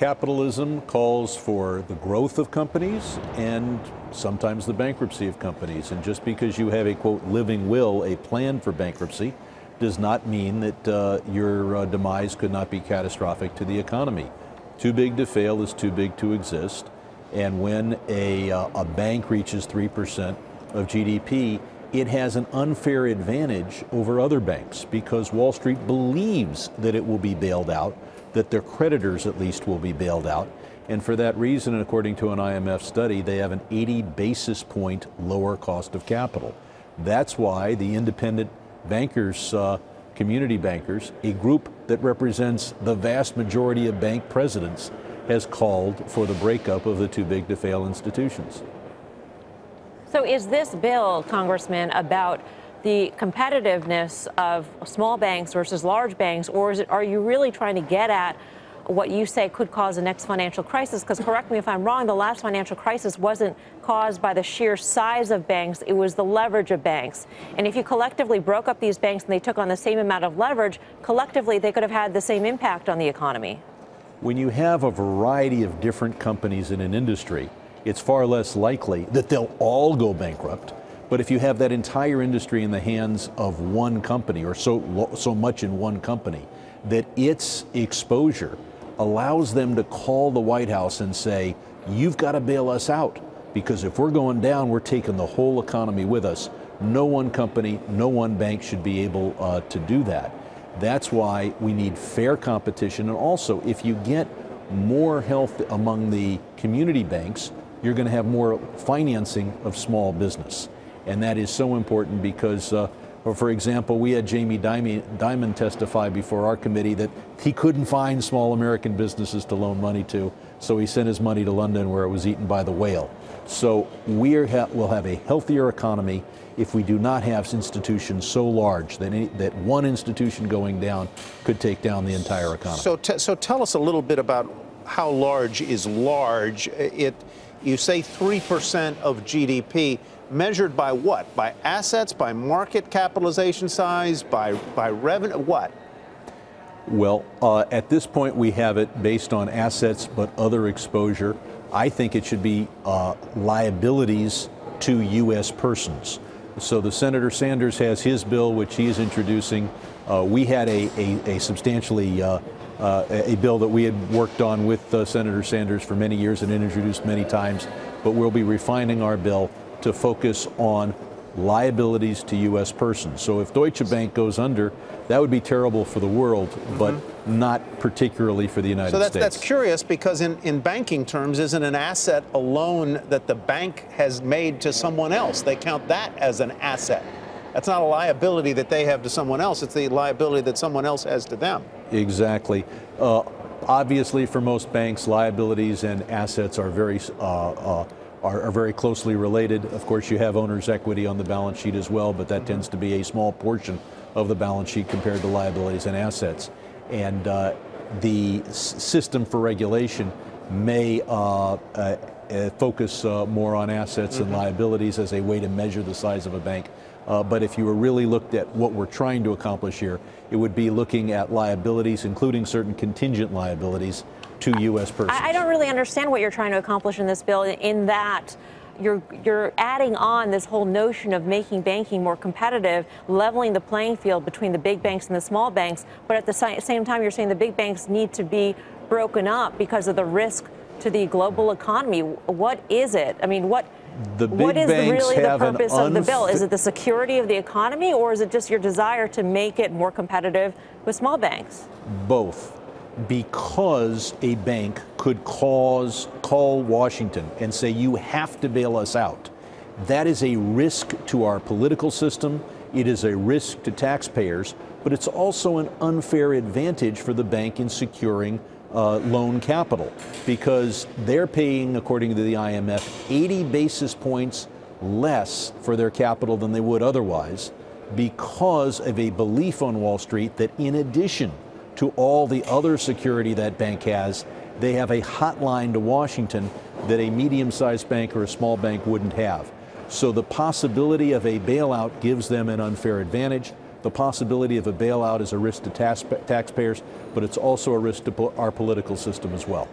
capitalism calls for the growth of companies and sometimes the bankruptcy of companies. And just because you have a, quote, living will, a plan for bankruptcy, does not mean that your demise could not be catastrophic to the economy. Too big to fail is too big to exist. And when a bank reaches 3% of GDP, it has an unfair advantage over other banks because Wall Street believes that it will be bailed out, that their creditors at least will be bailed out. And for that reason, and according to an IMF study, they have an 80 basis point lower cost of capital. That's why the independent bankers, community bankers, a group that represents the vast majority of bank presidents, has called for the breakup of the too big to fail institutions. So is this bill, Congressman, about the competitiveness of small banks versus large banks, or are you really trying to get at what you say could cause the next financial crisis? Because correct me if I'm wrong, the last financial crisis wasn't caused by the sheer size of banks, it was the leverage of banks. And if you collectively broke up these banks and they took on the same amount of leverage, collectively they could have had the same impact on the economy. When you have a variety of different companies in an industry, it's far less likely that they'll all go bankrupt. But if you have that entire industry in the hands of one company, or so much in one company, that its exposure allows them to call the White House and say, you've got to bail us out, because if we're going down, we're taking the whole economy with us. No one company, no one bank should be able to do that. That's why we need fair competition. And also, if you get more health among the community banks, you're going to have more financing of small business. And that is so important because, for example, we had Jamie Dimon testify before our committee that he couldn't find small American businesses to loan money to, so he sent his money to London where it was eaten by the whale. So we'll have a healthier economy if we do not have institutions so large that one institution going down could take down the entire economy. So tell us a little bit about how large is large. You say 3% of GDP. Measured by what? By assets, by market capitalization size, by revenue, what? Well, at this point we have it based on assets but other exposure. I think it should be liabilities to U.S. persons. So the Senator Sanders has his bill, which he is introducing. We had a substantially a bill that we had worked on with Senator Sanders for many years and introduced many times, but we'll be refining our bill to focus on liabilities to U.S. persons. So if Deutsche Bank goes under, that would be terrible for the world, but not particularly for the United States. So that's curious because in banking terms, isn't an asset a loan that the bank has made to someone else? They count that as an asset. That's not a liability that they have to someone else. It's the liability that someone else has to them. Exactly. Obviously, for most banks, liabilities and assets are very closely related. Of course, you have owner's equity on the balance sheet as well, but that tends to be a small portion of the balance sheet compared to liabilities and assets. And the system for regulation may focus more on assets and liabilities as a way to measure the size of a bank. But if you were really looked at what we're trying to accomplish here, it would be looking at liabilities, including certain contingent liabilities, to U.S. persons. I don't really understand what you're trying to accomplish in this bill, in that you're adding on this whole notion of making banking more competitive, leveling the playing field between the big banks and the small banks, but at the same time you're saying the big banks need to be broken up because of the risk to the global economy. What is it? I mean, what is really the purpose of the bill? Is it the security of the economy, or is it just your desire to make it more competitive with small banks? Both. Because a bank could call Washington and say, you have to bail us out. That is a risk to our political system. It is a risk to taxpayers, but it's also an unfair advantage for the bank in securing loan capital, because they're paying, according to the IMF, 80 basis points less for their capital than they would otherwise, because of a belief on Wall Street that in addition to all the other security that bank has, they have a hotline to Washington that a medium-sized bank or a small bank wouldn't have. So the possibility of a bailout gives them an unfair advantage. The possibility of a bailout is a risk to taxpayers, but it's also a risk to our political system as well.